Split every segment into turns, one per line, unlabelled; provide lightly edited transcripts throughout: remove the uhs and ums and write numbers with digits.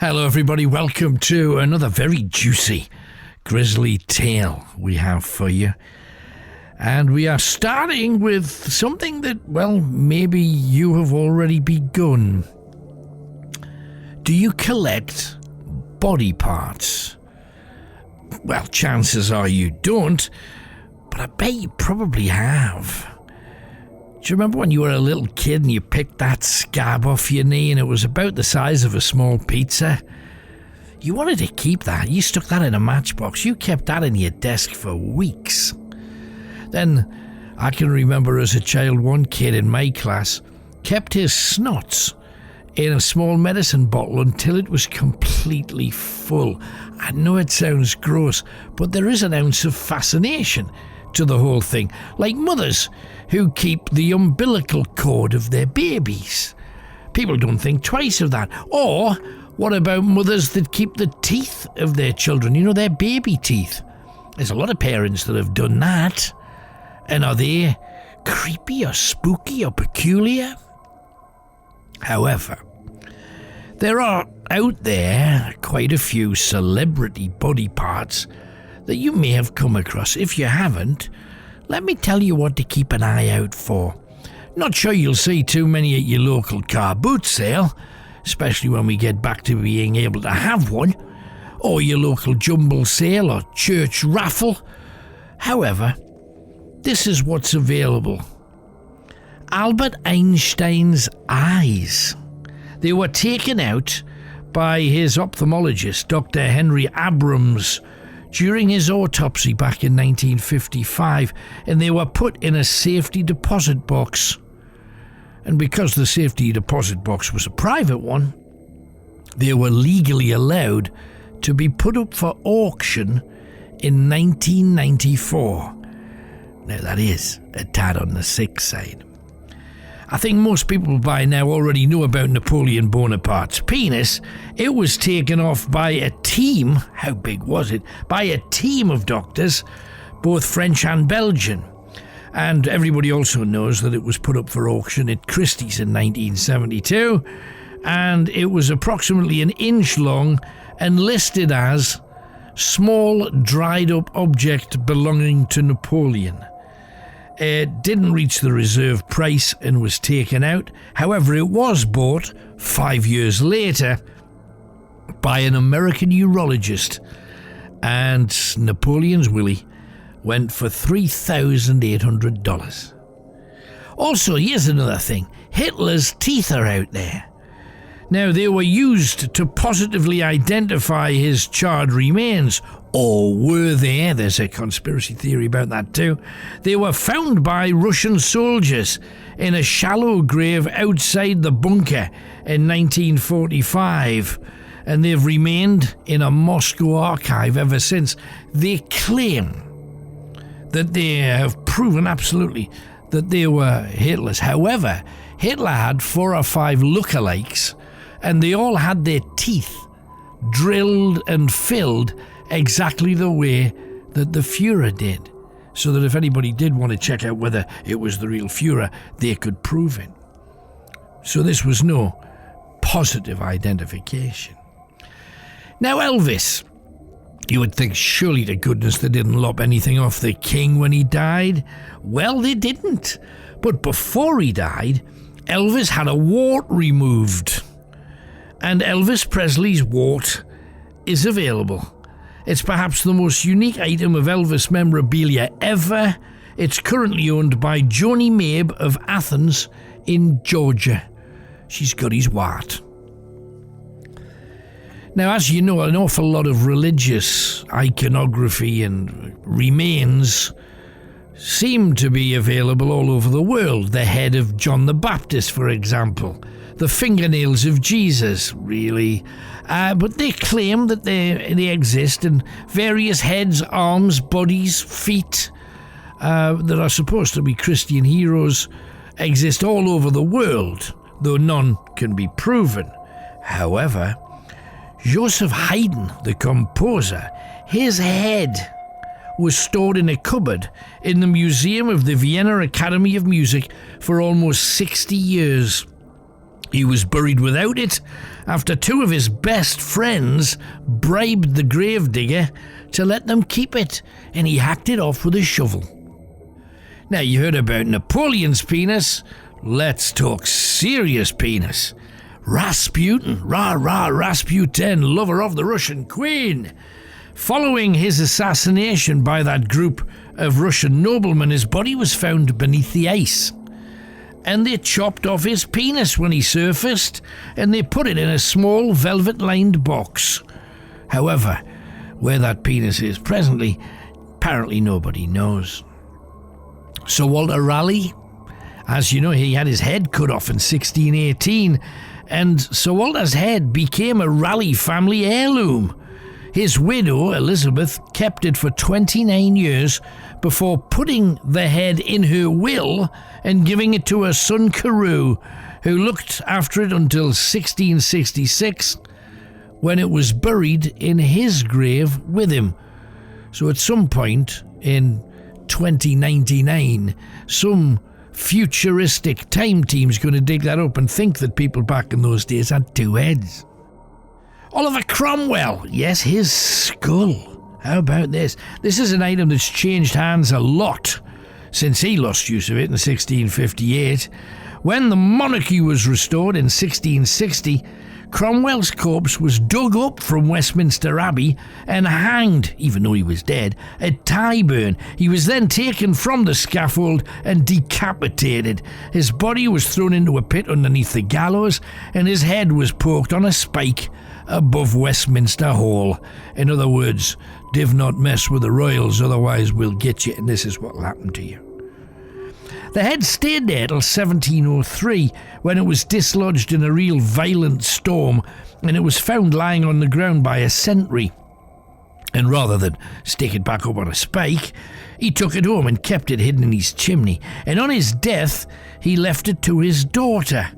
Hello everybody, welcome to another very juicy Grisly Tale we have for you. And we are starting with something that, well, maybe you have already begun. Do you collect body parts? Well, chances are you don't, but I bet you probably have. Do you remember when you were a little kid and you picked that scab off your knee and it was about the size of a small pizza? You wanted to keep that. You stuck that in a matchbox. You kept that in your desk for weeks. Then I can remember as a child, one kid in my class kept his snots in a small medicine bottle until it was completely full. I know it sounds gross, but there is an ounce of fascination to the whole thing, like mothers who keep the umbilical cord of their babies. People don't think twice of that. Or what about mothers that keep the teeth of their children, their baby teeth? There's a lot of parents that have done that. And are they creepy or spooky or peculiar? However, there are out there quite a few celebrity body parts that you may have come across. If you haven't, let me tell you what to keep an eye out for. Not sure you'll see too many at your local car boot sale, especially when we get back to being able to have one, or your local jumble sale or church raffle. However, this is what's available. Albert Einstein's eyes. They were taken out by his ophthalmologist, Dr. Henry Abrams, during his autopsy back in 1955, and they were put in a safety deposit box. And because the safety deposit box was a private one, they were legally allowed to be put up for auction in 1994. Now that is a tad on the sick side. I think most people by now already know about Napoleon Bonaparte's penis. It was taken off by a team, how big was it? By a team of doctors, both French and Belgian. And everybody also knows that it was put up for auction at Christie's in 1972, and it was approximately an inch long and listed as small dried up object belonging to Napoleon. It didn't reach the reserve price and was taken out. However, it was bought 5 years later by an American urologist, and Napoleon's willy went for $3,800. Also, here's another thing. Hitler's teeth are out there. Now, they were used to positively identify his charred remains, or were they? There's a conspiracy theory about that too. They were found by Russian soldiers in a shallow grave outside the bunker in 1945, and they've remained in a Moscow archive ever since. They claim that they have proven absolutely that they were Hitler's. However, Hitler had 4 or 5 lookalikes, and they all had their teeth drilled and filled exactly the way that the Fuhrer did, so that if anybody did want to check out whether it was the real Fuhrer, they could prove it. So this was no positive identification. Now Elvis, you would think surely to goodness they didn't lop anything off the king when he died. Well, they didn't. But before he died, Elvis had a wart removed. And Elvis Presley's wart is available. It's perhaps the most unique item of Elvis memorabilia ever. It's currently owned by Joni Mabe of Athens in Georgia. She's got his wart. Now, as you know, an awful lot of religious iconography and remains seem to be available all over the world. The head of John the Baptist, for example. The fingernails of Jesus, really. But they claim that they exist, and various heads, arms, bodies, feet that are supposed to be Christian heroes exist all over the world, though none can be proven. However, Joseph Haydn, the composer, his head was stored in a cupboard in the museum of the Vienna Academy of Music for almost 60 years. He was buried without it after two of his best friends bribed the gravedigger to let them keep it, and he hacked it off with a shovel. Now, you heard about Napoleon's penis. Let's talk serious penis. Rasputin, Rasputin, lover of the Russian queen. Following his assassination by that group of Russian noblemen, his body was found beneath the ice. And they chopped off his penis when he surfaced, and they put it in a small velvet-lined box. However, where that penis is presently, apparently nobody knows. Sir Walter Raleigh, as you know, he had his head cut off in 1618, and Sir Walter's head became a Raleigh family heirloom. His widow, Elizabeth, kept it for 29 years before putting the head in her will and giving it to her son Carew, who looked after it until 1666, when it was buried in his grave with him. So at some point in 2099, some futuristic time team's going to dig that up and think that people back in those days had two heads. Oliver Cromwell, yes, his skull. How about this? This is an item that's changed hands a lot since he lost use of it in 1658. When the monarchy was restored in 1660, Cromwell's corpse was dug up from Westminster Abbey and hanged, even though he was dead, at Tyburn. He was then taken from the scaffold and decapitated. His body was thrown into a pit underneath the gallows, and his head was poked on a spike above Westminster Hall. In other words, div not mess with the royals, otherwise we'll get you, and this is what will happen to you. The head stayed there till 1703, when it was dislodged in a real violent storm, and it was found lying on the ground by a sentry. And rather than stick it back up on a spike, he took it home and kept it hidden in his chimney, and on his death he left it to his daughter.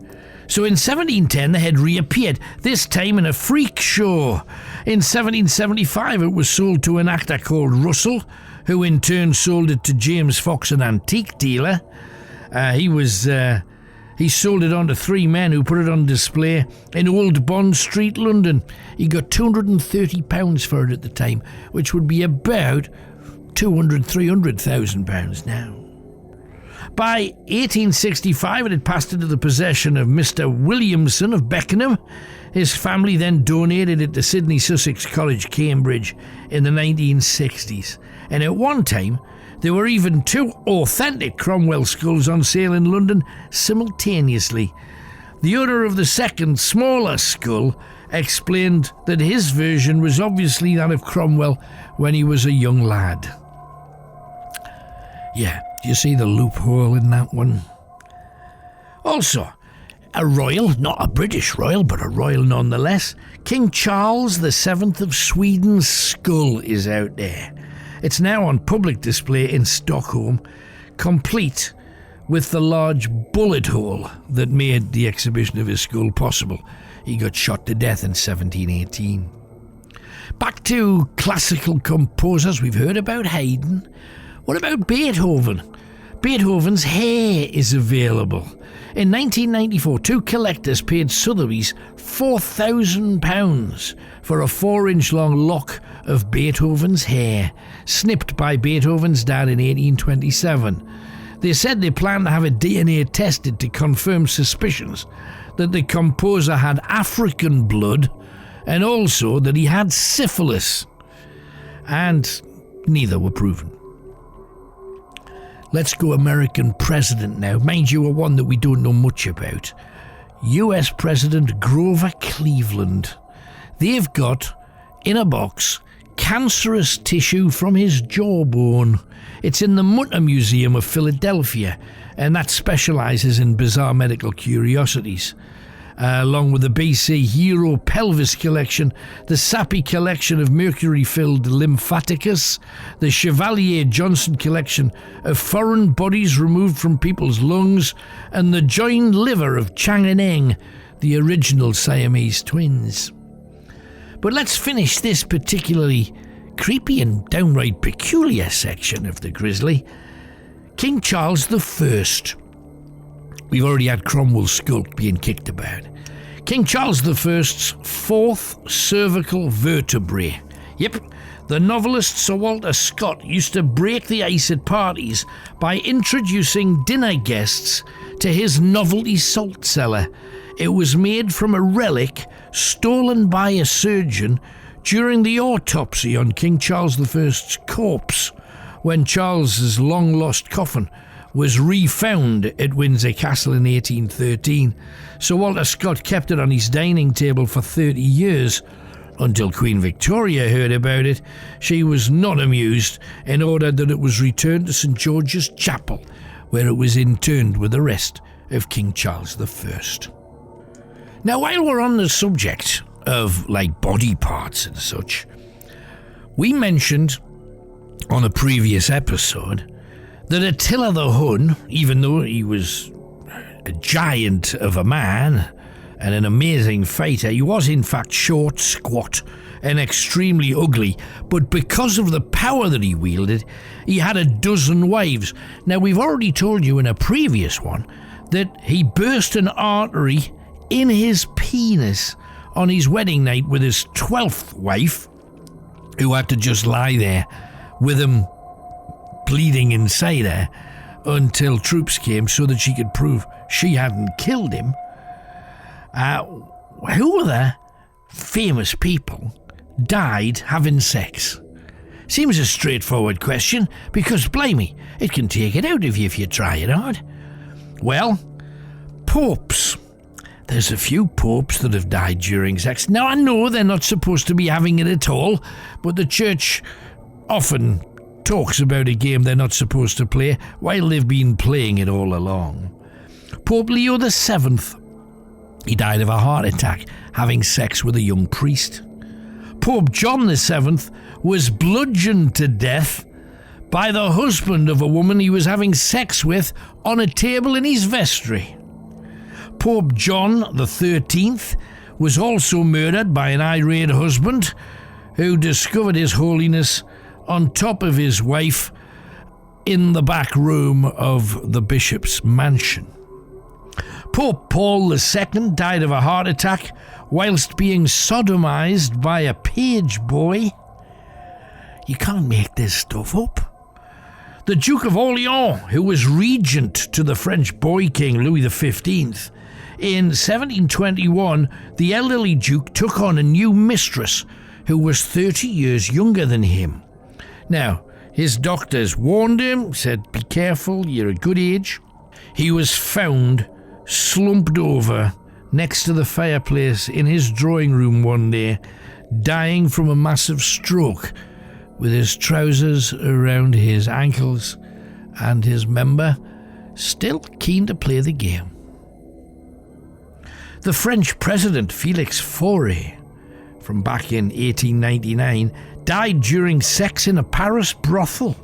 So in 1710 the head reappeared, this time in a freak show. In 1775 it was sold to an actor called Russell, who in turn sold it to James Fox, an antique dealer. He sold it on to three men who put it on display in Old Bond Street, London. He got £230 for it at the time, which would be about £300,000 now. By 1865 it had passed into the possession of Mr. Williamson of Beckenham. His family then donated it to Sydney Sussex College, Cambridge in the 1960s. And at one time, there were even two authentic Cromwell skulls on sale in London simultaneously. The owner of the second, smaller skull explained that his version was obviously that of Cromwell when he was a young lad. Yeah, do you see the loophole in that one? Also, a royal, not a British royal, but a royal nonetheless, King Charles VII of Sweden's skull is out there. It's now on public display in Stockholm, complete with the large bullet hole that made the exhibition of his skull possible. He got shot to death in 1718. Back to classical composers, we've heard about Haydn. What about Beethoven? Beethoven's hair is available. In 1994, two collectors paid Sotheby's £4,000 for a 4-inch long lock of Beethoven's hair, snipped by Beethoven's dad in 1827. They said they planned to have a DNA tested to confirm suspicions that the composer had African blood and also that he had syphilis. And neither were proven. Let's go American president now. Mind you, a one that we don't know much about. US President Grover Cleveland. They've got, in a box, cancerous tissue from his jawbone. It's in the Mutter Museum of Philadelphia, and that specialises in bizarre medical curiosities. Along with the BC Hero Pelvis Collection, the Sappi Collection of mercury-filled lymphaticus, the Chevalier Johnson Collection of foreign bodies removed from people's lungs, and the joined liver of Chang and Eng, the original Siamese twins. But let's finish this particularly creepy and downright peculiar section of the Grisly. King Charles I. We've already had Cromwell's skull being kicked about. King Charles I's fourth cervical vertebrae. Yep, the novelist Sir Walter Scott used to break the ice at parties by introducing dinner guests to his novelty salt cellar. It was made from a relic stolen by a surgeon during the autopsy on King Charles I's corpse, when Charles's long-lost coffin was refound at Windsor Castle in 1813. Sir Walter Scott kept it on his dining table for 30 years, until Queen Victoria heard about it. She was not amused and ordered that it was returned to St George's Chapel, where it was interned with the rest of King Charles I. Now, while we're on the subject of, body parts and such, we mentioned on a previous episode that Attila the Hun, even though he was a giant of a man and an amazing fighter, he was in fact short, squat, and extremely ugly, but because of the power that he wielded, he had a dozen wives. Now, we've already told you in a previous one that he burst an artery in his penis on his wedding night with his 12th wife, who had to just lie there with him bleeding inside her until troops came so that she could prove she hadn't killed him. Who other famous people died having sex? Seems a straightforward question, because blimey, it can take it out of you if you try it hard. Well, popes. There's a few popes that have died during sex. Now, I know they're not supposed to be having it at all, but the church often talks about a game they're not supposed to play while they've been playing it all along. Pope Leo VII, he died of a heart attack having sex with a young priest. Pope John VII was bludgeoned to death by the husband of a woman he was having sex with on a table in his vestry. Pope John XIII was also murdered by an irate husband who discovered His Holiness on top of his wife in the back room of the bishop's mansion. Pope Paul II died of a heart attack whilst being sodomized by a page boy. You can't make this stuff up. The Duke of Orleans, who was regent to the French boy king Louis XV, in 1721, the elderly duke took on a new mistress who was 30 years younger than him. Now, his doctors warned him, said, "Be careful, you're a good age." He was found slumped over next to the fireplace in his drawing room one day, dying from a massive stroke, with his trousers around his ankles and his member still keen to play the game. The French president Félix Faure, from back in 1899, died during sex in a Paris brothel.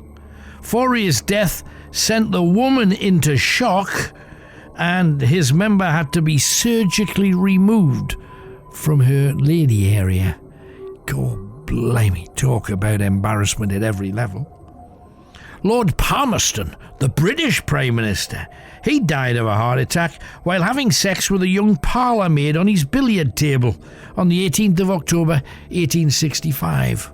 Faure's death sent the woman into shock, and his member had to be surgically removed from her lady area. God blimey, talk about embarrassment at every level. Lord Palmerston, the British Prime Minister, he died of a heart attack while having sex with a young parlour maid on his billiard table on the 18th of October 1865.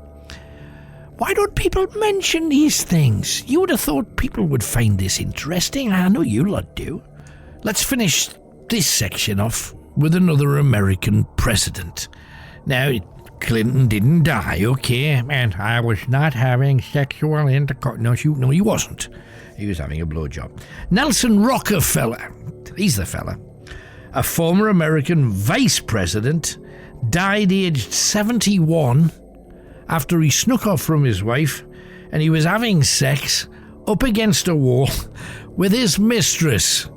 Why don't people mention these things? You would have thought people would find this interesting. I know you lot do. Let's finish this section off with another American president. Now, Clinton didn't die, okay? And I was not having sexual intercourse. No, he wasn't. He was having a blowjob. Nelson Rockefeller, he's the fella, a former American vice president, died aged 71 after he snuck off from his wife and he was having sex up against a wall with his mistress.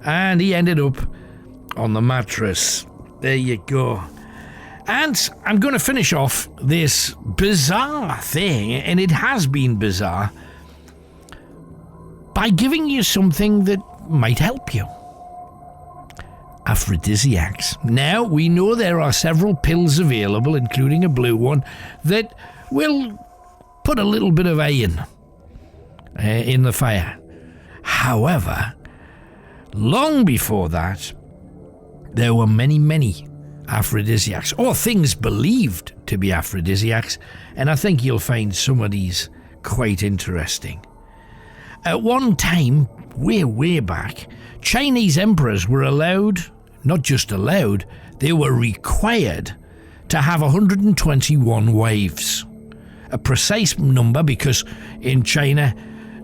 And he ended up on the mattress. There you go. And I'm going to finish off this bizarre thing, and it has been bizarre, by giving you something that might help you. Aphrodisiacs. Now, we know there are several pills available, including a blue one, that will put a little bit of iron in the fire. However, long before that, there were many, many aphrodisiacs, or things believed to be aphrodisiacs, and I think you'll find some of these quite interesting. At one time, way back, Chinese emperors were allowed, not just allowed, they were required to have 121 wives. A precise number because in China,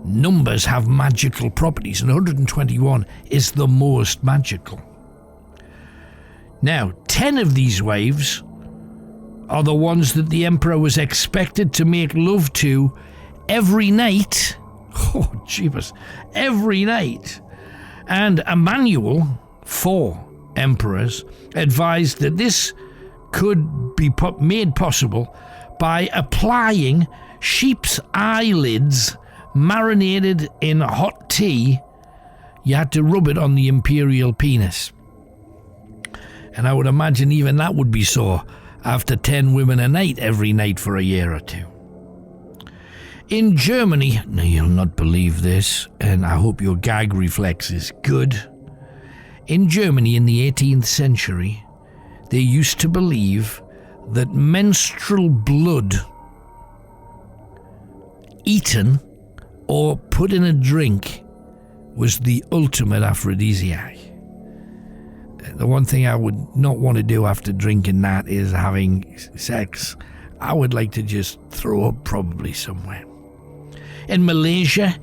numbers have magical properties, and 121 is the most magical. Now, 10 of these wives are the ones that the emperor was expected to make love to every night. Oh, jeepers, every night. And a manual for emperors advised that this could be made possible by applying sheep's eyelids marinated in hot tea. You had to rub it on the imperial penis. And I would imagine even that would be sore after 10 women a night every night for a year or two. In Germany, now you'll not believe this, and I hope your gag reflex is good. In Germany in the 18th century, they used to believe that menstrual blood eaten or put in a drink was the ultimate aphrodisiac. The one thing I would not want to do after drinking that is having sex. I would like to just throw up probably somewhere. In Malaysia,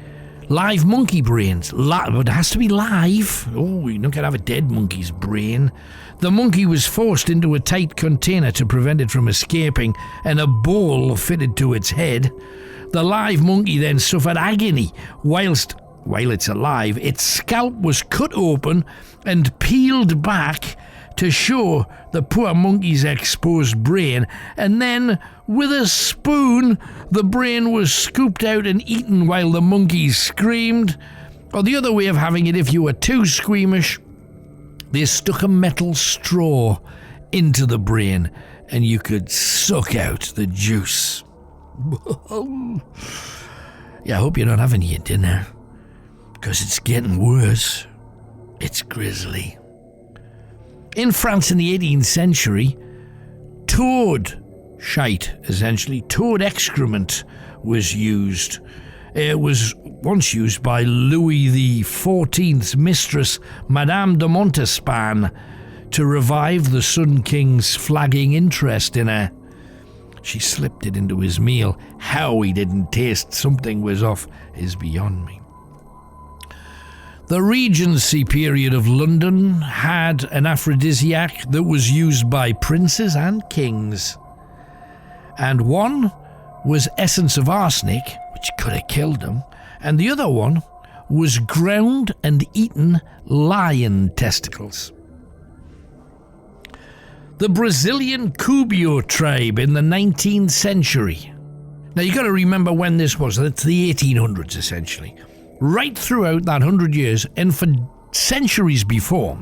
live monkey brains. But it has to be live. Oh, you don't get to have a dead monkey's brain. The monkey was forced into a tight container to prevent it from escaping, and a ball fitted to its head. The live monkey then suffered agony while it's alive. Its scalp was cut open and peeled back to show the poor monkey's exposed brain, and then with a spoon the brain was scooped out and eaten while the monkey screamed. Or the other way of having it, if you were too squeamish, they stuck a metal straw into the brain and you could suck out the juice. Yeah, I hope you're not having your dinner, because it's getting worse. It's grisly. In France in the 18th century, toad shite, essentially, toad excrement was used. It was once used by Louis XIV's mistress, Madame de Montespan, to revive the Sun King's flagging interest in her. She slipped it into his meal. How he didn't taste something was off is beyond me. The Regency period of London had an aphrodisiac that was used by princes and kings. And one was essence of arsenic, which could have killed them, and the other one was ground and eaten lion testicles. The Brazilian Cubio tribe in the 19th century. Now you've got to remember when this was. It's the 1800s essentially. Right throughout that 100 years, and for centuries before,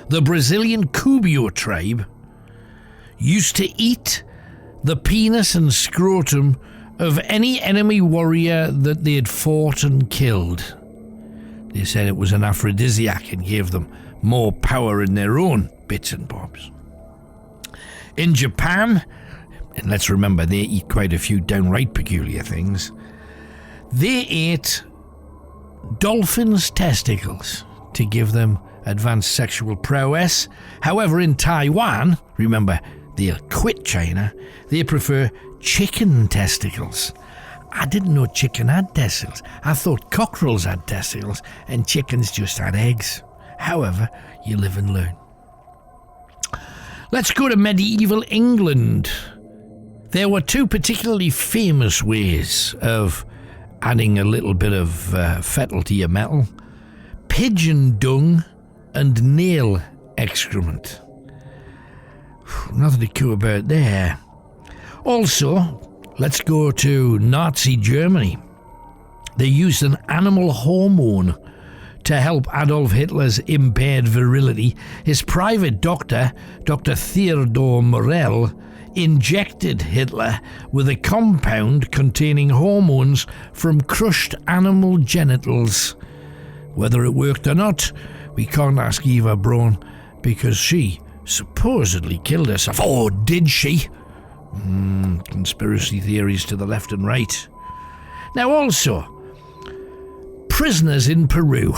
the Brazilian Cubio tribe used to eat the penis and scrotum of any enemy warrior that they had fought and killed. They said it was an aphrodisiac and gave them more power in their own bits and bobs. In Japan, and let's remember they eat quite a few downright peculiar things, they ate dolphins' testicles to give them advanced sexual prowess. However, in Taiwan, remember, they'll quit China, they prefer chicken testicles. I didn't know chicken had testicles. I thought cockerels had testicles and chickens just had eggs. However, you live and learn. Let's go to medieval England. There were two particularly famous ways of adding a little bit of fettle to your metal: pigeon dung and nail excrement. Nothing to coo about there. Also, let's go to Nazi Germany. They used an animal hormone to help Adolf Hitler's impaired virility. His private doctor, Dr. Theodor Morell, injected Hitler with a compound containing hormones from crushed animal genitals, Whether it worked or not, we can't ask Eva Braun, because she supposedly killed herself. Oh, did she? Conspiracy theories to the left and right. Now also, prisoners in Peru.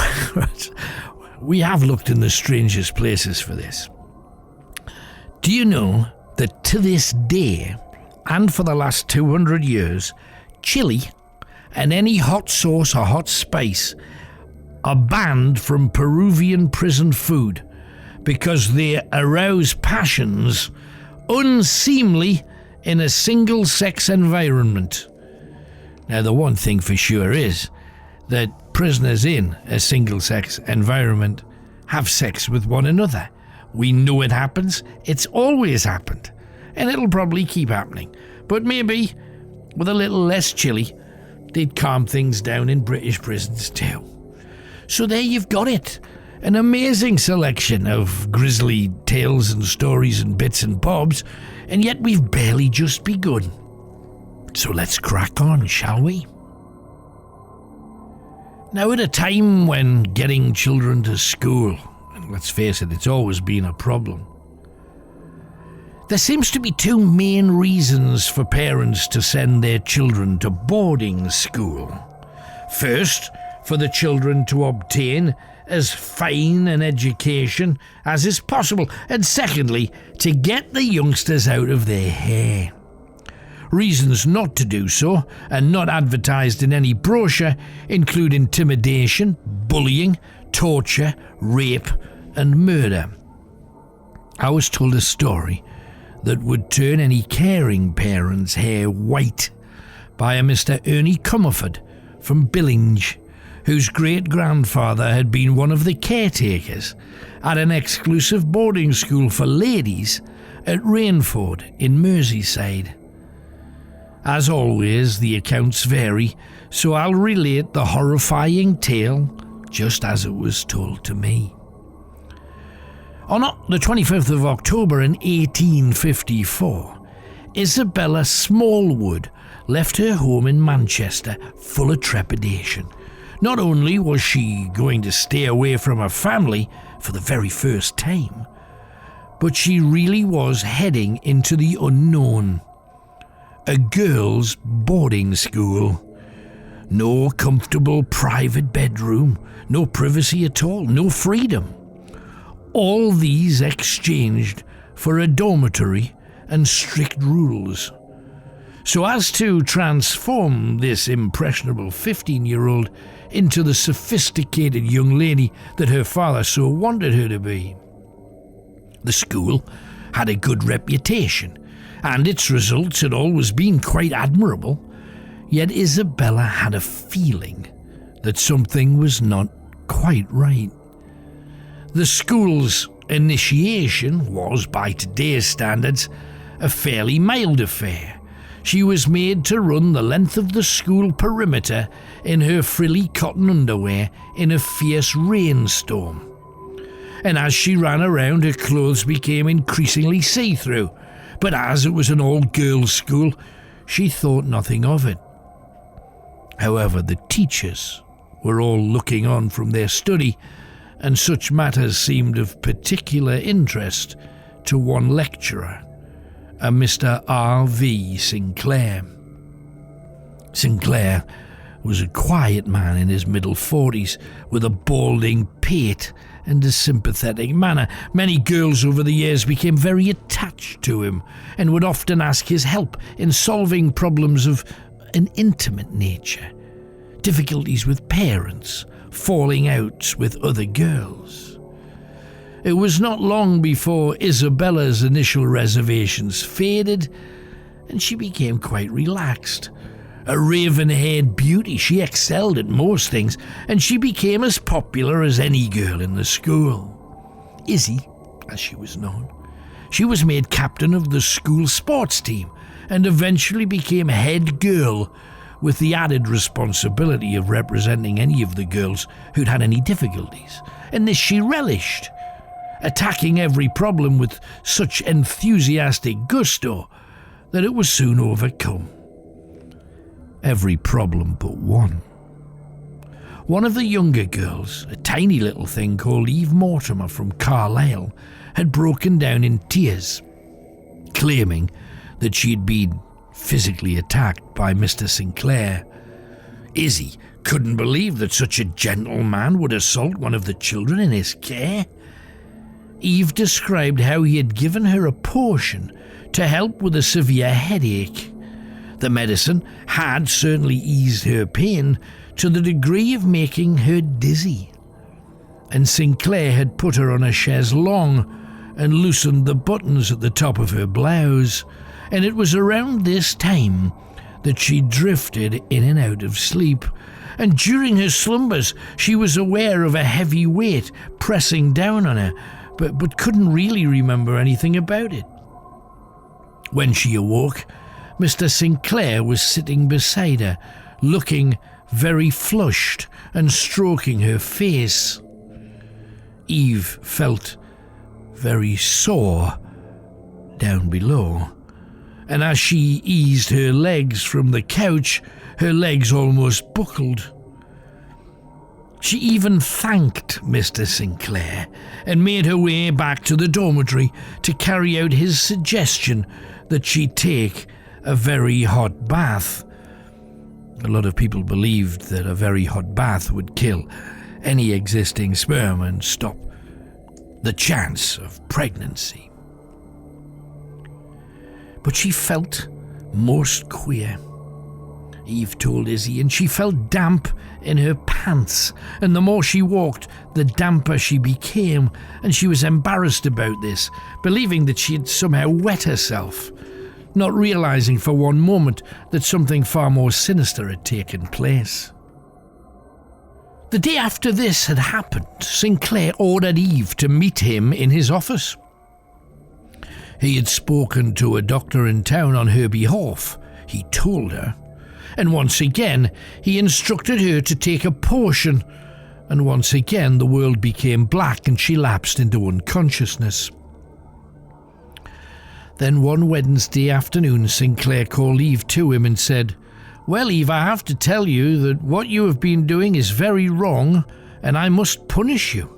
We have looked in the strangest places for this. Do you know that to this day, and for the last 200 years, chili and any hot sauce or hot spice are banned from Peruvian prison food because they arouse passions unseemly in a single-sex environment? Now, the one thing for sure is that prisoners in a single-sex environment have sex with one another. We know it happens. It's always happened. And it'll probably keep happening. But maybe, with a little less chili, they'd calm things down in British prisons too. So there you've got it. An amazing selection of grisly tales and stories and bits and bobs, and yet we've barely just begun. So let's crack on, shall we? Now, at a time when getting children to school, and let's face it, it's always been a problem, there seems to be two main reasons for parents to send their children to boarding school. First, for the children to obtain as fine an education as is possible, and secondly, to get the youngsters out of their hair. Reasons not to do so, and not advertised in any brochure, include intimidation, bullying, torture, rape, and murder. I was told a story that would turn any caring parent's hair white by a Mr. Ernie Comerford from Billinge, whose great-grandfather had been one of the caretakers at an exclusive boarding school for ladies at Rainford in Merseyside. As always, the accounts vary, so I'll relate the horrifying tale just as it was told to me. On the 25th of October in 1854, Isabella Smallwood left her home in Manchester full of trepidation. Not only was she going to stay away from her family for the very first time, but she really was heading into the unknown. A girls' boarding school. No comfortable private bedroom, no privacy at all, no freedom. All these exchanged for a dormitory and strict rules. So as to transform this impressionable 15-year-old into the sophisticated young lady that her father so wanted her to be. The school had a good reputation, and its results had always been quite admirable, yet Isabella had a feeling that something was not quite right. The school's initiation was, by today's standards, a fairly mild affair. She was made to run the length of the school perimeter in her frilly cotton underwear in a fierce rainstorm. And as she ran around, her clothes became increasingly see-through. But as it was an all-girls school, she thought nothing of it. However, the teachers were all looking on from their study, and such matters seemed of particular interest to one lecturer, a Mr. R.V. Sinclair. Sinclair was a quiet man in his middle 40s, with a balding pate and a sympathetic manner. Many girls over the years became very attached to him and would often ask his help in solving problems of an intimate nature, difficulties with parents, falling out with other girls. It was not long before Isabella's initial reservations faded and she became quite relaxed. A raven-haired beauty, she excelled at most things, and she became as popular as any girl in the school. Izzy, as she was known. She was made captain of the school sports team and eventually became head girl, with the added responsibility of representing any of the girls who'd had any difficulties. And this she relished, attacking every problem with such enthusiastic gusto that it was soon overcome. Every problem but one. one of the younger girls, a tiny little thing called Eve Mortimer from Carlisle, had broken down in tears, claiming that she'd been physically attacked by Mr. Sinclair. Izzy couldn't believe that such a gentleman would assault one of the children in his care. Eve described how he had given her a potion to help with a severe headache. The medicine had certainly eased her pain to the degree of making her dizzy, and Sinclair had put her on a chaise longue and loosened the buttons at the top of her blouse, and it was around this time that she drifted in and out of sleep, and during her slumbers she was aware of a heavy weight pressing down on her, but couldn't really remember anything about it. When she awoke, Mr. Sinclair was sitting beside her, looking very flushed and stroking her face. Eve felt very sore down below, and as she eased her legs from the couch, her legs almost buckled. She even thanked Mr. Sinclair and made her way back to the dormitory to carry out his suggestion that she take a very hot bath. A lot of people believed that a very hot bath would kill any existing sperm and stop the chance of pregnancy. But she felt most queer, Eve told Izzy, and she felt damp in her pants, and the more she walked, the damper she became, and she was embarrassed about this, believing that she had somehow wet herself, not realizing for one moment that something far more sinister had taken place. The day after this had happened, Sinclair ordered Eve to meet him in his office. He had spoken to a doctor in town on her behalf, he told her, and once again he instructed her to take a potion, and once again the world became black and she lapsed into unconsciousness. Then one Wednesday afternoon, Sinclair called Eve to him and said, "Well, Eve, I have to tell you that what you have been doing is very wrong, and I must punish you."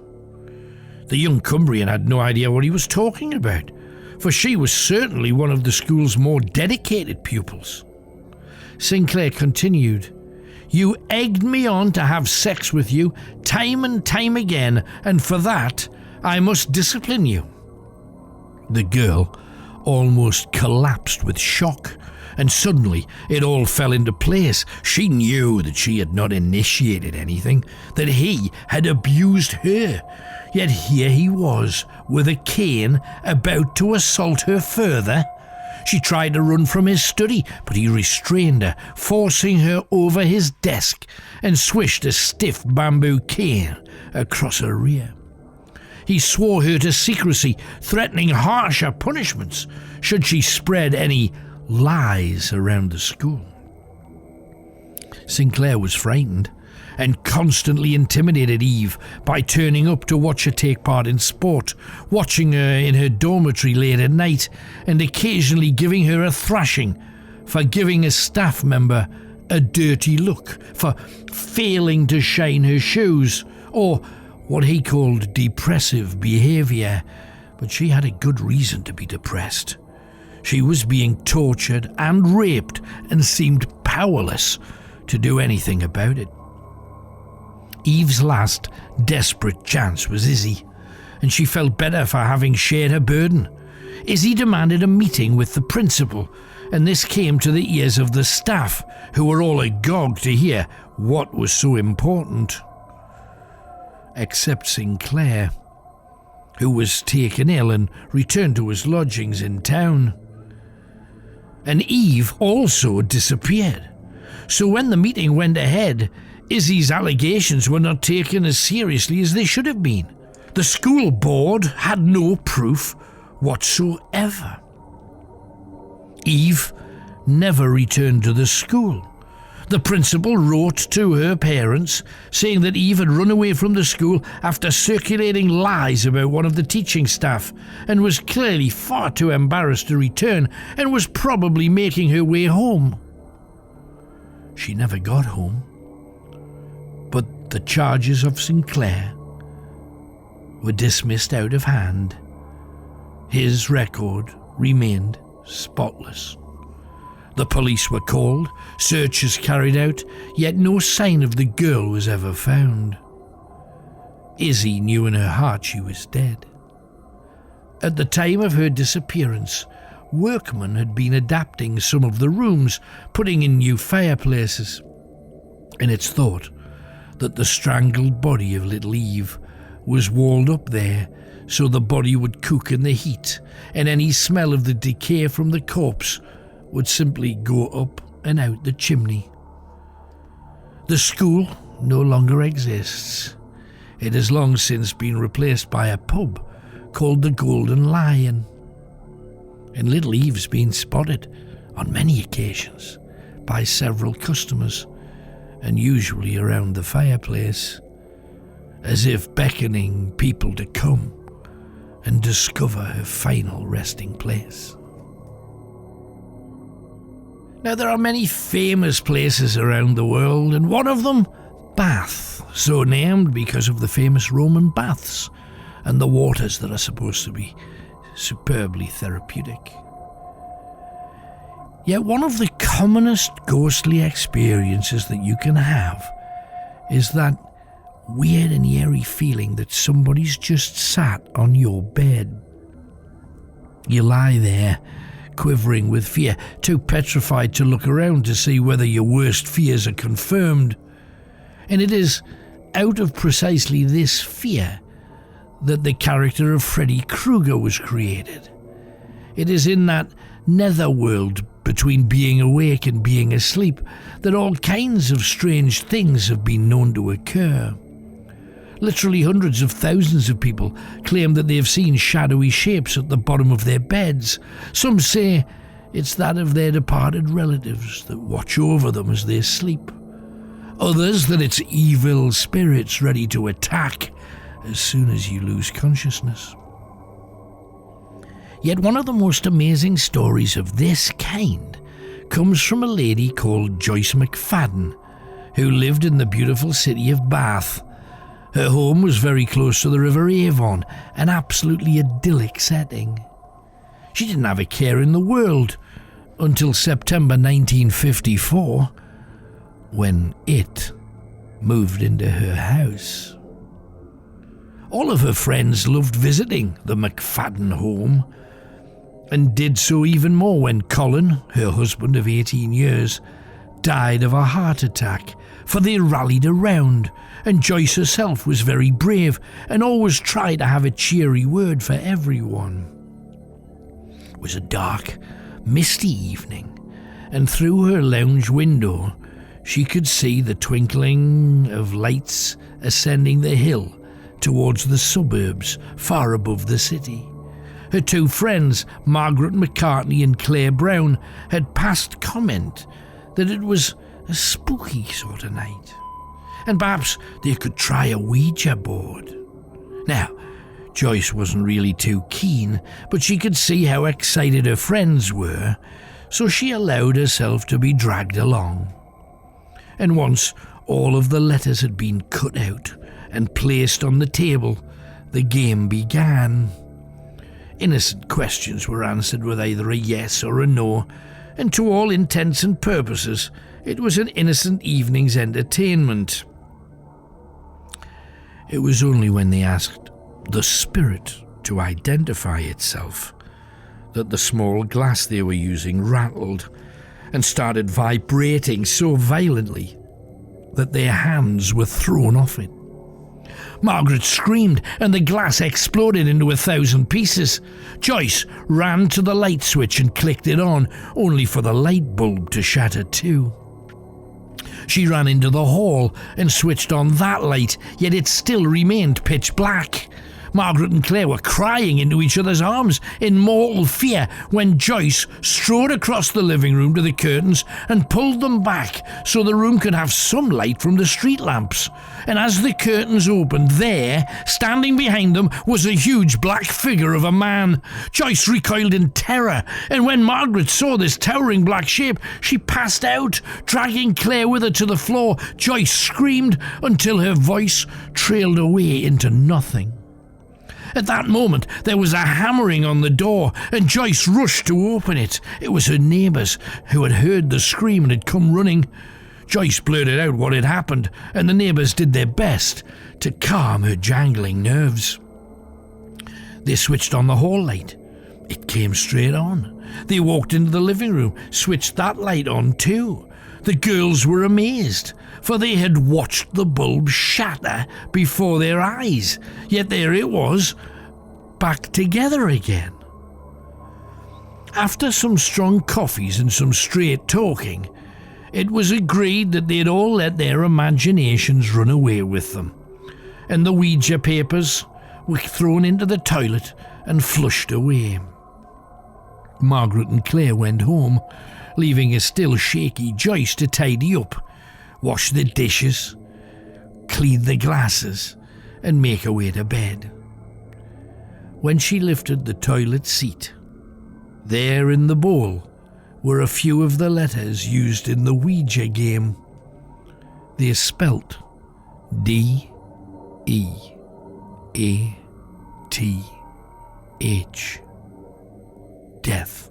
The young Cumbrian had no idea what he was talking about, for she was certainly one of the school's more dedicated pupils. Sinclair continued, "You egged me on to have sex with you time and time again, and for that I must discipline you." The girl almost collapsed with shock, and suddenly it all fell into place. She knew that she had not initiated anything, that he had abused her, yet here he was with a cane about to assault her further. She tried to run from his study, but he restrained her, forcing her over his desk, and swished a stiff bamboo cane across her rear. He swore her to secrecy, threatening harsher punishments should she spread any lies around the school. Sinclair was frightened and constantly intimidated Eve by turning up to watch her take part in sport, watching her in her dormitory late at night, and occasionally giving her a thrashing for giving a staff member a dirty look, for failing to shine her shoes, or what he called depressive behaviour. But she had a good reason to be depressed. She was being tortured and raped and seemed powerless to do anything about it. Eve's last desperate chance was Izzy, and she felt better for having shared her burden. Izzy demanded a meeting with the principal, and this came to the ears of the staff, who were all agog to hear what was so important. Except Sinclair, who was taken ill and returned to his lodgings in town. And Eve also disappeared. So when the meeting went ahead, Izzy's allegations were not taken as seriously as they should have been. The school board had no proof whatsoever. Eve never returned to the school. The principal wrote to her parents saying that Eve had run away from the school after circulating lies about one of the teaching staff, and was clearly far too embarrassed to return, and was probably making her way home. She never got home, but the charges of Sinclair were dismissed out of hand. His record remained spotless. The police were called, searches carried out, yet no sign of the girl was ever found. Izzy knew in her heart she was dead. At the time of her disappearance, workmen had been adapting some of the rooms, putting in new fireplaces, and it's thought that the strangled body of little Eve was walled up there so the body would cook in the heat, and any smell of the decay from the corpse would simply go up and out the chimney. The school no longer exists. It has long since been replaced by a pub called the Golden Lion. And little Eve's been spotted on many occasions by several customers, and usually around the fireplace, as if beckoning people to come and discover her final resting place. Now, there are many famous places around the world, and one of them, Bath, so named because of the famous Roman baths and the waters that are supposed to be superbly therapeutic. Yet one of the commonest ghostly experiences that you can have is that weird and eerie feeling that somebody's just sat on your bed. You lie there, quivering with fear, too petrified to look around to see whether your worst fears are confirmed. And it is out of precisely this fear that the character of Freddy Krueger was created. It is in that netherworld between being awake and being asleep that all kinds of strange things have been known to occur. Literally hundreds of thousands of people claim that they have seen shadowy shapes at the bottom of their beds. Some say it's that of their departed relatives that watch over them as they sleep. Others that it's evil spirits ready to attack as soon as you lose consciousness. Yet one of the most amazing stories of this kind comes from a lady called Joyce McFadden, who lived in the beautiful city of Bath. Her home was very close to the River Avon, an absolutely idyllic setting. She didn't have a care in the world until September 1954, when it moved into her house. All of her friends loved visiting the McFadden home, and did so even more when Colin, her husband of 18 years, died of a heart attack, for they rallied around, and Joyce herself was very brave and always tried to have a cheery word for everyone. It was a dark, misty evening, and through her lounge window she could see the twinkling of lights ascending the hill towards the suburbs far above the city. Her two friends, Margaret McCartney and Claire Brown, had passed comment that it was a spooky sort of night, and perhaps they could try a Ouija board. Now, Joyce wasn't really too keen, but she could see how excited her friends were, so she allowed herself to be dragged along. And once all of the letters had been cut out and placed on the table, the game began. Innocent questions were answered with either a yes or a no, and to all intents and purposes, it was an innocent evening's entertainment. It was only when they asked the spirit to identify itself that the small glass they were using rattled and started vibrating so violently that their hands were thrown off it. Margaret screamed and the glass exploded into 1,000 pieces. Joyce ran to the light switch and clicked it on, only for the light bulb to shatter too. She ran into the hall and switched on that light, yet it still remained pitch black. Margaret and Claire were crying into each other's arms in mortal fear when Joyce strode across the living room to the curtains and pulled them back so the room could have some light from the street lamps. And as the curtains opened, there, standing behind them, was a huge black figure of a man. Joyce recoiled in terror, and when Margaret saw this towering black shape, she passed out, dragging Claire with her to the floor. Joyce screamed until her voice trailed away into nothing. At that moment, there was a hammering on the door, and Joyce rushed to open it. It was her neighbours, who had heard the scream and had come running. Joyce blurted out what had happened, and the neighbours did their best to calm her jangling nerves. They switched on the hall light. It came straight on. They walked into the living room, switched that light on too. The girls were amazed, for they had watched the bulb shatter before their eyes, yet there it was, back together again. After some strong coffees and some straight talking, it was agreed that they'd all let their imaginations run away with them, and the Ouija papers were thrown into the toilet and flushed away. Margaret and Claire went home, leaving a still shaky Joyce to tidy up, wash the dishes, clean the glasses, and make her way to bed. When she lifted the toilet seat, there in the bowl were a few of the letters used in the Ouija game. They spelt D-E-A-T-H. Death.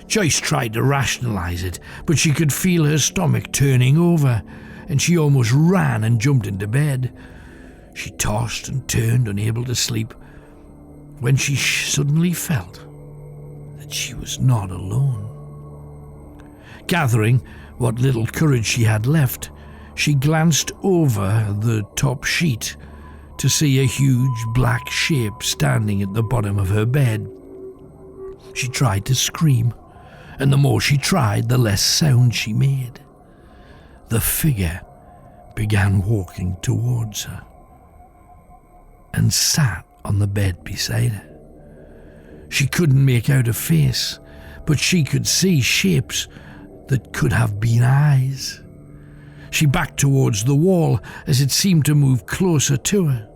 Joyce tried to rationalise it, but she could feel her stomach turning over, and she almost ran and jumped into bed. She tossed and turned, unable to sleep, when she suddenly felt that she was not alone. Gathering what little courage she had left, she glanced over the top sheet to see a huge black shape standing at the bottom of her bed. She tried to scream, and the more she tried, the less sound she made. The figure began walking towards her and sat on the bed beside her. She couldn't make out a face, but she could see shapes that could have been eyes. She backed towards the wall as it seemed to move closer to her.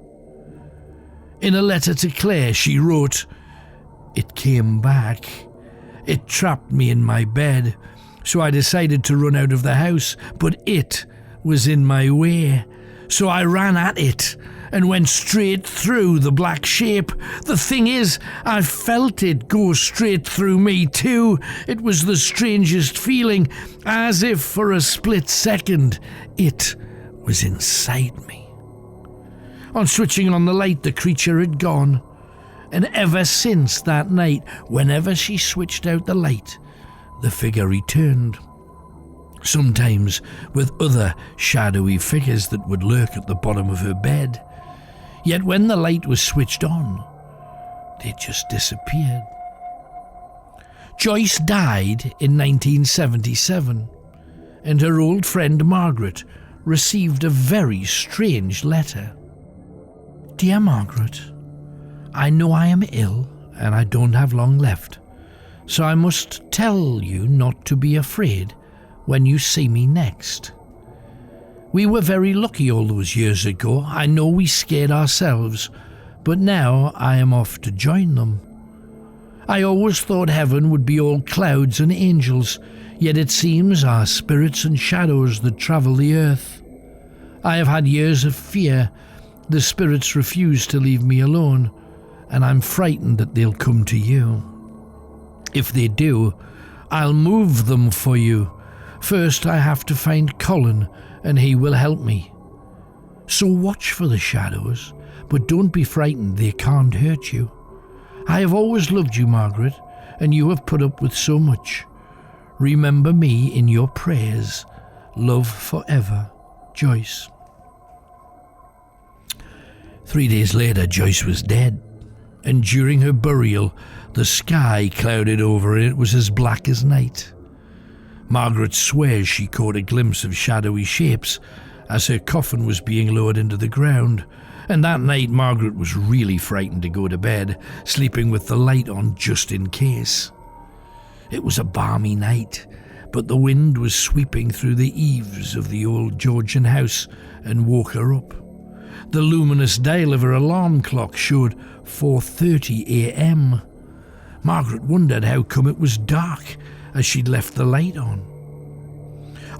In a letter to Claire, she wrote, "It came back. It trapped me in my bed, so I decided to run out of the house, but it was in my way. So I ran at it and went straight through the black shape. The thing is, I felt it go straight through me too. It was the strangest feeling, as if for a split second it was inside me." On switching on the light, the creature had gone. And ever since that night, whenever she switched out the light, the figure returned. Sometimes with other shadowy figures that would lurk at the bottom of her bed. Yet when the light was switched on, they just disappeared. Joyce died in 1977, and her old friend Margaret received a very strange letter. "Dear Margaret, I know I am ill and I don't have long left, so I must tell you not to be afraid when you see me next. We were very lucky all those years ago. I know we scared ourselves, but now I am off to join them. I always thought heaven would be all clouds and angels, yet it seems are spirits and shadows that travel the earth. I have had years of fear. The spirits refuse to leave me alone, and I'm frightened that they'll come to you. If they do, I'll move them for you. First, I have to find Colin, and he will help me. So watch for the shadows, but don't be frightened, they can't hurt you. I have always loved you, Margaret, and you have put up with so much. Remember me in your prayers. Love forever, Joyce." 3 days later, Joyce was dead, and during her burial, the sky clouded over and it was as black as night. Margaret swears she caught a glimpse of shadowy shapes as her coffin was being lowered into the ground, And that night Margaret was really frightened to go to bed, sleeping with the light on just in case. It was a balmy night, but the wind was sweeping through the eaves of the old Georgian house and woke her up. The luminous dial of her alarm clock showed 4:30 a.m. Margaret wondered how come it was dark, as she'd left the light on.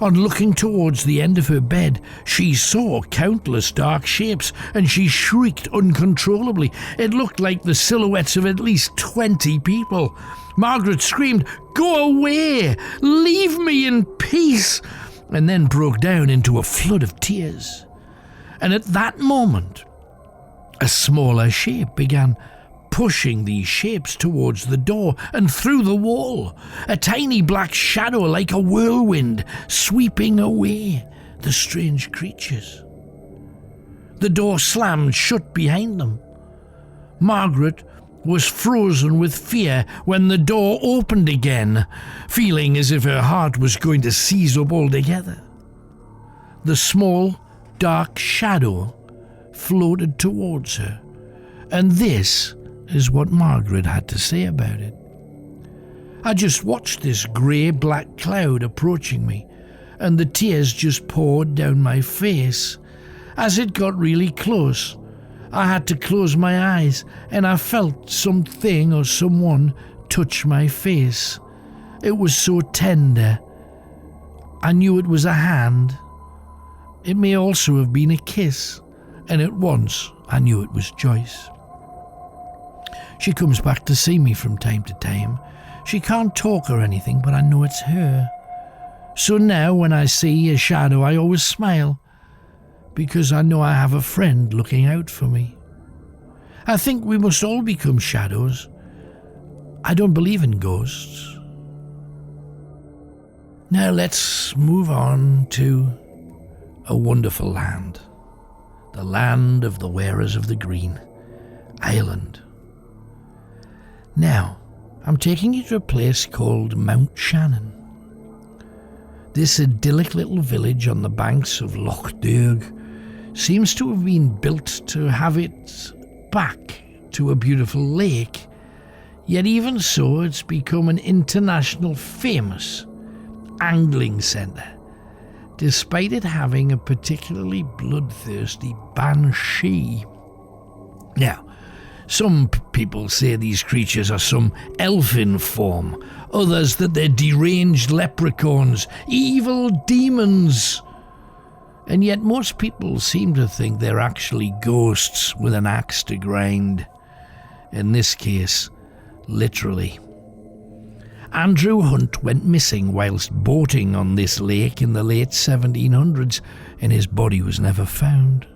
On looking towards the end of her bed, she saw countless dark shapes, and she shrieked uncontrollably. It looked like the silhouettes of at least 20 people. Margaret screamed, "Go away! Leave me in peace!" and then broke down into a flood of tears. And at that moment, a smaller shape began pushing these shapes towards the door and through the wall, a tiny black shadow like a whirlwind sweeping away the strange creatures. The door slammed shut behind them. Margaret was frozen with fear when the door opened again, feeling as if her heart was going to seize up altogether. The small, dark shadow floated towards her, and this is what Margaret had to say about it. "I just watched this grey-black cloud approaching me, and the tears just poured down my face. As it got really close, I had to close my eyes, and I felt something or someone touch my face. It was so tender. I knew it was a hand. It may also have been a kiss, and at once I knew it was Joyce. She comes back to see me from time to time. She can't talk or anything, but I know it's her. So now when I see a shadow, I always smile, because I know I have a friend looking out for me. I think we must all become shadows. I don't believe in ghosts." Now let's move on to a wonderful land. The land of the wearers of the green, Ireland. Now, I'm taking you to a place called Mount Shannon. This idyllic little village on the banks of Loch Derg seems to have been built to have it back to a beautiful lake, yet even so it's become an international famous angling centre, despite it having a particularly bloodthirsty banshee. Now, some people say these creatures are some elfin form, others that they're deranged leprechauns, evil demons. And yet most people seem to think they're actually ghosts with an axe to grind. In this case, literally. Andrew Hunt went missing whilst boating on this lake in the late 1700s, and his body was never found.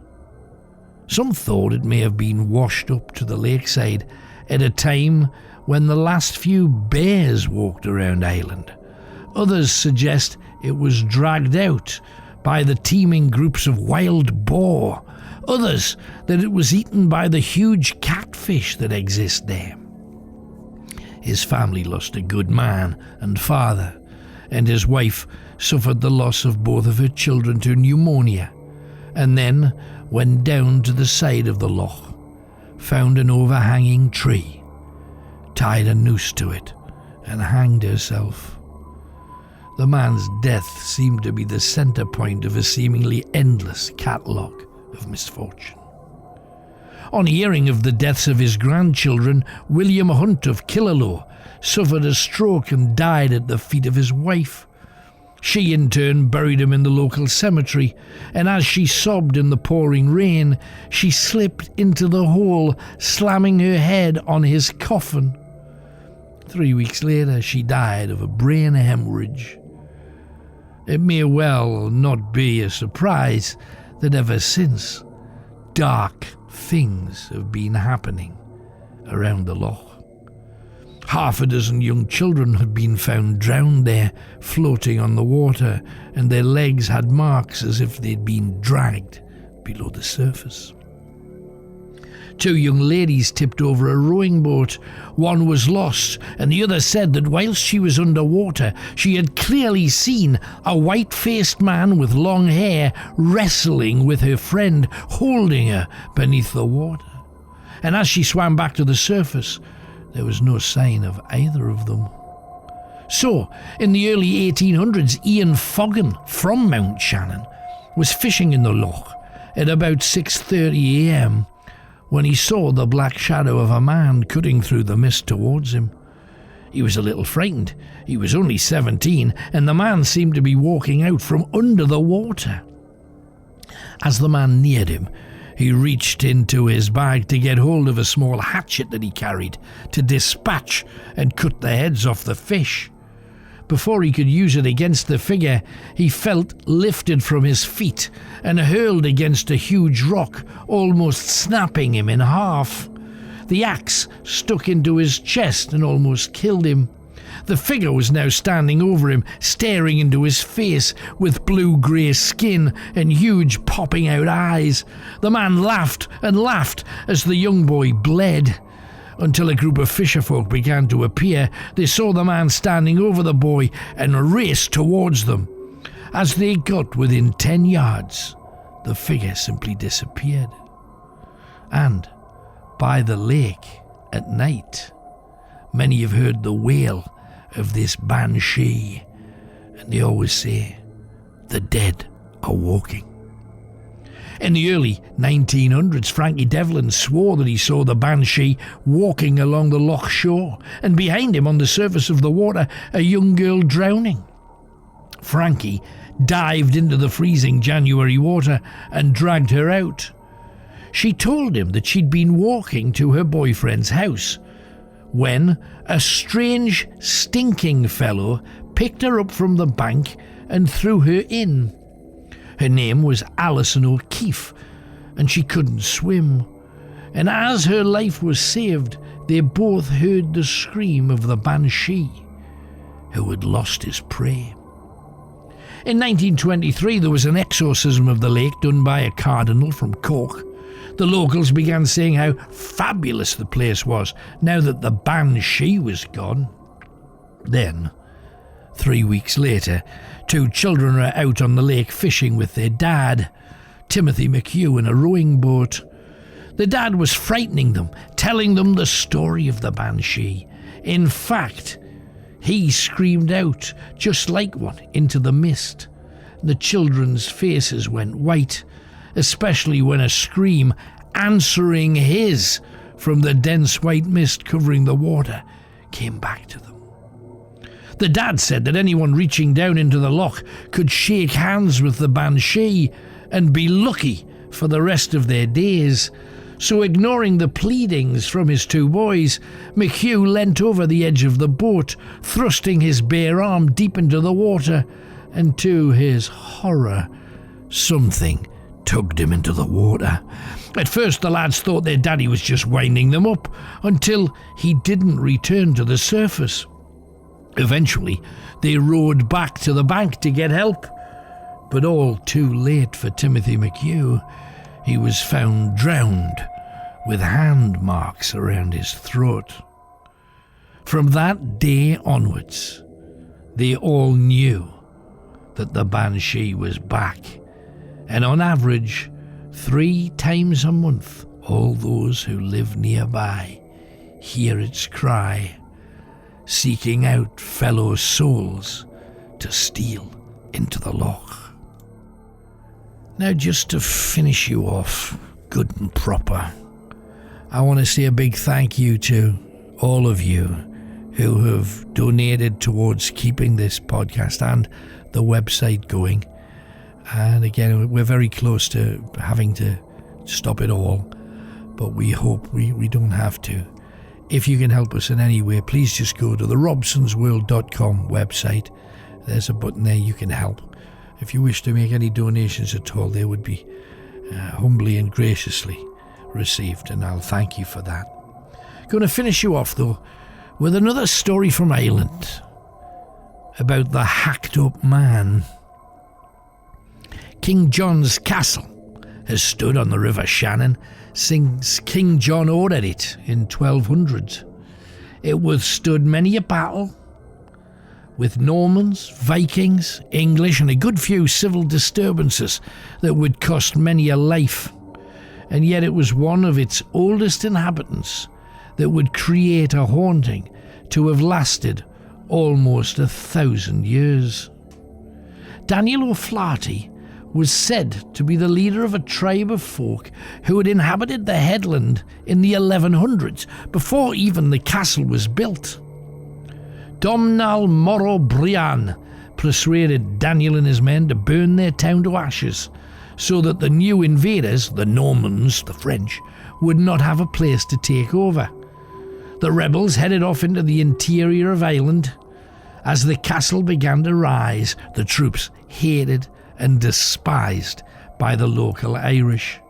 Some thought it may have been washed up to the lakeside at a time when the last few bears walked around Ireland. Others suggest it was dragged out by the teeming groups of wild boar. Others that it was eaten by the huge catfish that exist there. His family lost a good man and father, and his wife suffered the loss of both of her children to pneumonia, and then went down to the side of the loch, found an overhanging tree, tied a noose to it, and hanged herself. The man's death seemed to be the centre point of a seemingly endless catalogue of misfortune. On hearing of the deaths of his grandchildren, William Hunt of Killaloe suffered a stroke and died at the feet of his wife. She in turn buried him in the local cemetery, and as she sobbed in the pouring rain, she slipped into the hole, slamming her head on his coffin. 3 weeks later, she died of a brain hemorrhage. It may well not be a surprise that ever since, dark things have been happening around the loch. Half a dozen young children had been found drowned there, floating on the water, and their legs had marks as if they'd been dragged below the surface. Two young ladies tipped over a rowing boat. One was lost, and the other said that whilst she was underwater, she had clearly seen a white-faced man with long hair wrestling with her friend, holding her beneath the water. And as she swam back to the surface, there was no sign of either of them. So, in the early 1800s, Ian Foggan from Mount Shannon was fishing in the loch at about 6:30 a.m. when he saw the black shadow of a man cutting through the mist towards him. He was a little frightened. He was only 17, and the man seemed to be walking out from under the water. As the man neared him, he reached into his bag to get hold of a small hatchet that he carried to dispatch and cut the heads off the fish. Before he could use it against the figure, he felt lifted from his feet and hurled against a huge rock, almost snapping him in half. The axe stuck into his chest and almost killed him. The figure was now standing over him, staring into his face with blue-grey skin and huge popping-out eyes. The man laughed and laughed as the young boy bled. Until a group of fisherfolk began to appear, they saw the man standing over the boy and raced towards them. As they got within 10 yards, the figure simply disappeared. And by the lake at night, many have heard the wail of this banshee, and they always say, the dead are walking. In the early 1900s, Frankie Devlin swore that he saw the banshee walking along the loch shore, and behind him on the surface of the water, a young girl drowning. Frankie dived into the freezing January water and dragged her out. She told him that she'd been walking to her boyfriend's house when a strange, stinking fellow picked her up from the bank and threw her in. Her name was Alison O'Keefe, and she couldn't swim. And as her life was saved, they both heard the scream of the banshee, who had lost his prey. In 1923, there was an exorcism of the lake done by a cardinal from Cork. The locals began saying how fabulous the place was now that the banshee was gone. Then, 3 weeks later, 2 children are out on the lake fishing with their dad, Timothy McHugh, in a rowing boat. The dad was frightening them, telling them the story of the banshee. In fact, he screamed out, just like one, into the mist. The children's faces went white, especially when a scream answering his from the dense white mist covering the water came back to them. The dad said that anyone reaching down into the loch could shake hands with the banshee and be lucky for the rest of their days. So, ignoring the pleadings from his 2 boys, McHugh leant over the edge of the boat, thrusting his bare arm deep into the water, and to his horror, something tugged him into the water. At first, the lads thought their daddy was just winding them up, until he didn't return to the surface. Eventually, they rowed back to the bank to get help, but all too late for Timothy McHugh. He was found drowned with hand marks around his throat. From that day onwards, they all knew that the banshee was back, and on average, 3 times a month, all those who live nearby hear its cry, seeking out fellow souls to steal into the loch. Now, just to finish you off good and proper, I want to say a big thank you to all of you who have donated towards keeping this podcast and the website going. And again, we're very close to having to stop it all, but we hope we don't have to. If you can help us in any way, please just go to the robsonsworld.com website. There's a button there you can help. If you wish to make any donations at all, they would be humbly and graciously received, and I'll thank you for that. Going to finish you off, though, with another story from Ireland about the hacked up man. King John's castle has stood on the River Shannon since King John ordered it in 1200. It withstood many a battle with Normans, Vikings, English, and a good few civil disturbances that would cost many a life. And yet it was one of its oldest inhabitants that would create a haunting to have lasted almost 1,000 years. Daniel O'Flaherty was said to be the leader of a tribe of folk who had inhabited the headland in the 1100s, before even the castle was built. Domnall Morro Brian persuaded Daniel and his men to burn their town to ashes, so that the new invaders, the Normans, the French, would not have a place to take over. The rebels headed off into the interior of Ireland. As the castle began to rise, the troops hated and despised by the local Irish.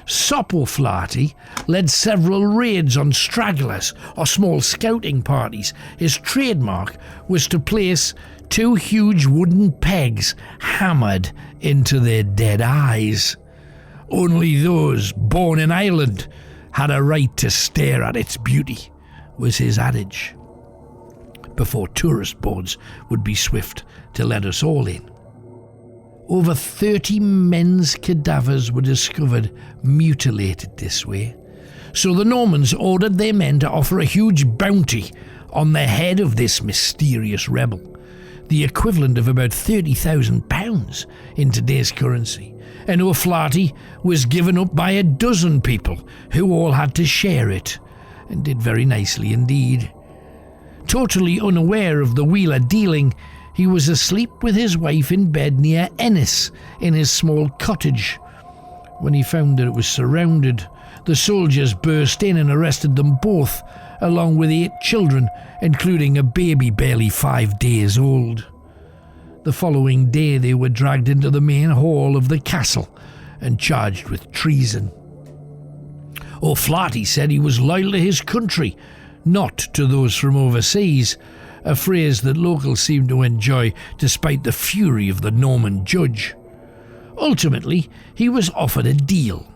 Sop O'Flaherty led several raids on stragglers or small scouting parties. His trademark was to place 2 huge wooden pegs hammered into their dead eyes. Only those born in Ireland had a right to stare at its beauty, was his adage, before tourist boards would be swift to let us all in. Over 30 men's cadavers were discovered mutilated this way, so the Normans ordered their men to offer a huge bounty on the head of this mysterious rebel, the equivalent of about £30,000 in today's currency, and O'Flaherty was given up by a dozen people who all had to share it, and did very nicely indeed. Totally unaware of the wheeler dealing, he was asleep with his wife in bed near Ennis in his small cottage. When he found that it was surrounded, the soldiers burst in and arrested them both, along with 8 children, including a baby barely 5 days old. The following day they were dragged into the main hall of the castle and charged with treason. O'Flaherty said he was loyal to his country, not to those from overseas, a phrase that locals seemed to enjoy despite the fury of the Norman judge. Ultimately, he was offered a deal.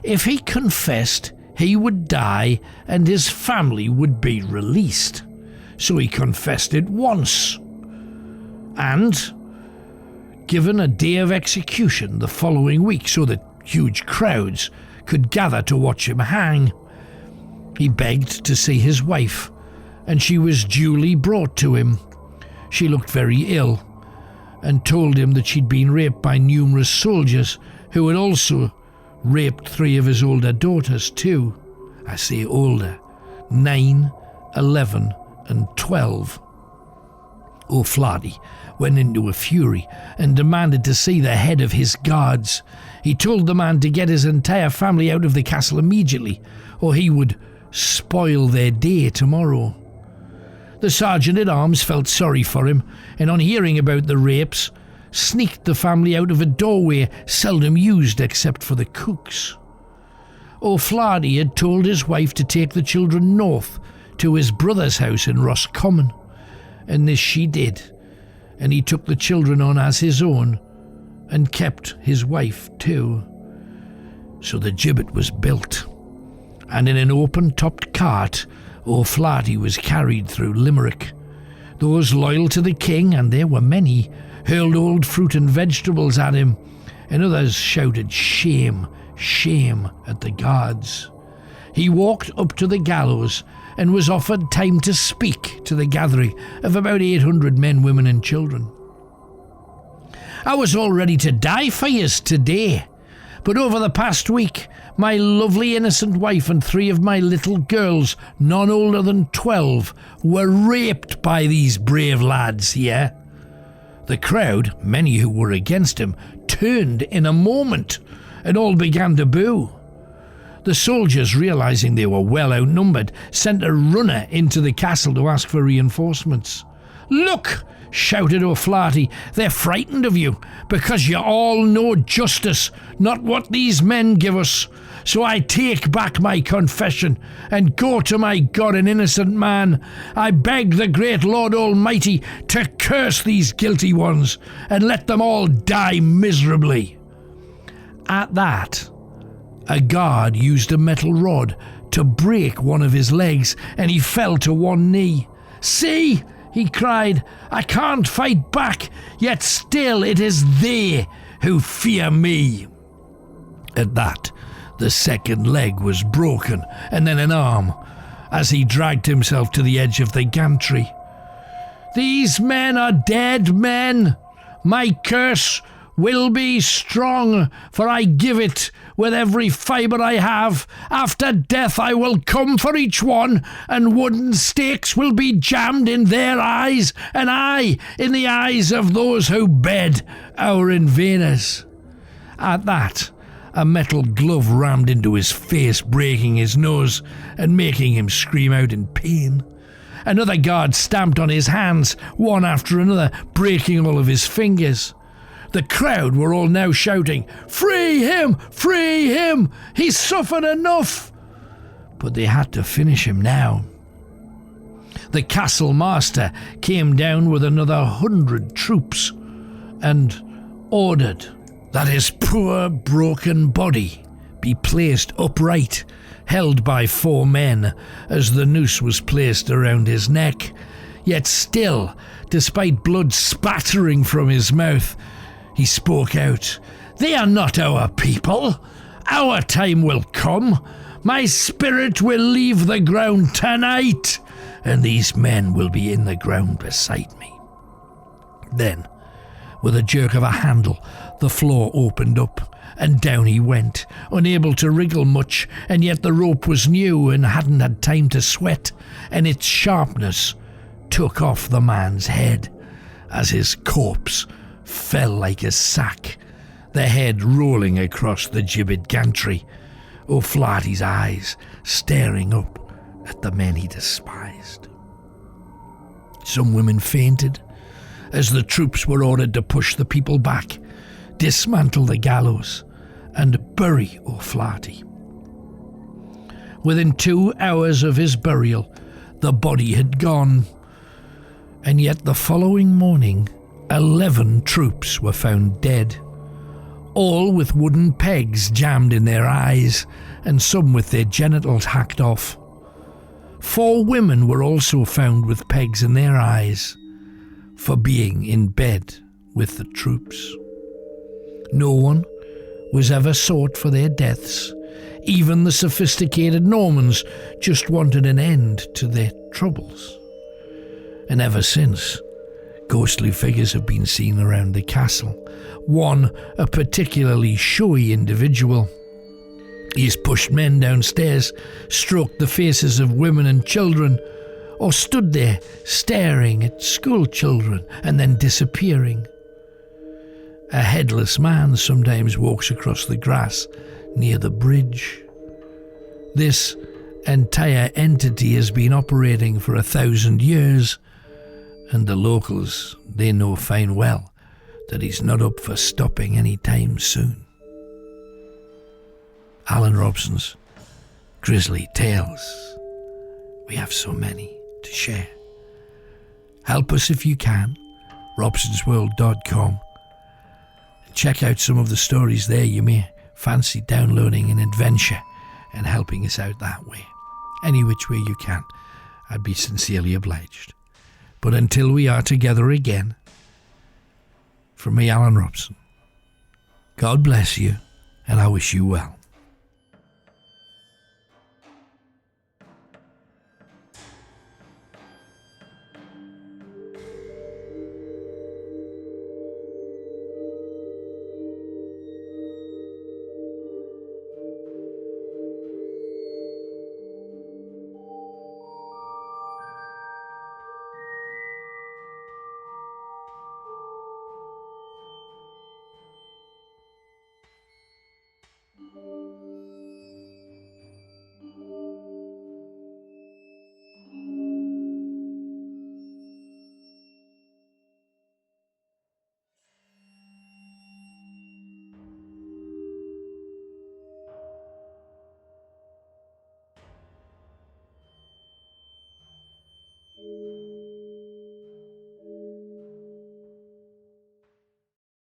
If he confessed, he would die and his family would be released. So he confessed at once, and given a day of execution the following week so that huge crowds could gather to watch him hang. He begged to see his wife, and she was duly brought to him. She looked very ill, and told him that she'd been raped by numerous soldiers who had also raped 3 of his older daughters too. I say older, 9, 11 and 12. O'Flaherty went into a fury and demanded to see the head of his guards. He told the man to get his entire family out of the castle immediately, or he would spoil their day tomorrow. The sergeant-at-arms felt sorry for him, and on hearing about the rapes, sneaked the family out of a doorway seldom used except for the cooks. O'Flaherty had told his wife to take the children north to his brother's house in Roscommon, and this she did, and he took the children on as his own, and kept his wife too. So the gibbet was built, and in an open-topped cart, O'Flaherty was carried through Limerick. Those loyal to the king, and there were many, hurled old fruit and vegetables at him, and others shouted shame, shame at the guards. He walked up to the gallows and was offered time to speak to the gathering of about 800 men, women and children. I was all ready to die for yous today, but over the past week, my lovely innocent wife and 3 of my little girls, none older than 12, were raped by these brave lads here. The crowd, many who were against him, turned in a moment, and all began to boo. The soldiers, realizing they were well outnumbered, sent a runner into the castle to ask for reinforcements. "Look!" shouted O'Flaherty, "they're frightened of you, because you all know justice, not what these men give us. So I take back my confession and go to my God, an innocent man. I beg the great Lord Almighty to curse these guilty ones and let them all die miserably." At that, a guard used a metal rod to break one of his legs, and he fell to one knee. "See," he cried, "I can't fight back, yet still it is they who fear me." At that, the second leg was broken, and then an arm, as he dragged himself to the edge of the gantry. "These men are dead men. My curse will be strong, for I give it with every fibre I have. After death I will come for each one, and wooden stakes will be jammed in their eyes, and I in the eyes of those who bed our invaders." At that, a metal glove rammed into his face, breaking his nose and making him scream out in pain. Another guard stamped on his hands, one after another, breaking all of his fingers. The crowd were all now shouting, "Free him! Free him! He's suffered enough!" But they had to finish him now. The castle master came down with another 100 troops and ordered that his poor broken body be placed upright, held by 4 men, as the noose was placed around his neck. Yet still, despite blood spattering from his mouth, he spoke out, "They are not our people. Our time will come. My spirit will leave the ground tonight, and these men will be in the ground beside me." Then, with a jerk of a handle, the floor opened up, and down he went, unable to wriggle much, and yet the rope was new and hadn't had time to sweat, and its sharpness took off the man's head as his corpse fell like a sack, the head rolling across the gibbet gantry, O'Flaherty's eyes staring up at the men he despised. Some women fainted as the troops were ordered to push the people back, dismantle the gallows, and bury O'Flaherty. Within 2 hours of his burial, the body had gone, and yet the following morning 11 troops were found dead, all with wooden pegs jammed in their eyes, and some with their genitals hacked off. 4 women were also found with pegs in their eyes for being in bed with the troops. No one was ever sought for their deaths. Even the sophisticated Normans just wanted an end to their troubles. And ever since, ghostly figures have been seen around the castle. One, a particularly showy individual. He has pushed men downstairs, stroked the faces of women and children, or stood there staring at school children and then disappearing. A headless man sometimes walks across the grass near the bridge. This entire entity has been operating for 1,000 years, and the locals, they know fine well that he's not up for stopping any time soon. Alan Robson's Grisly Tales. We have so many to share. Help us if you can, robsonsworld.com. Check out some of the stories there. You may fancy downloading an adventure and helping us out that way. Any which way you can, I'd be sincerely obliged. But until we are together again, from me, Alan Robson, God bless you, and I wish you well.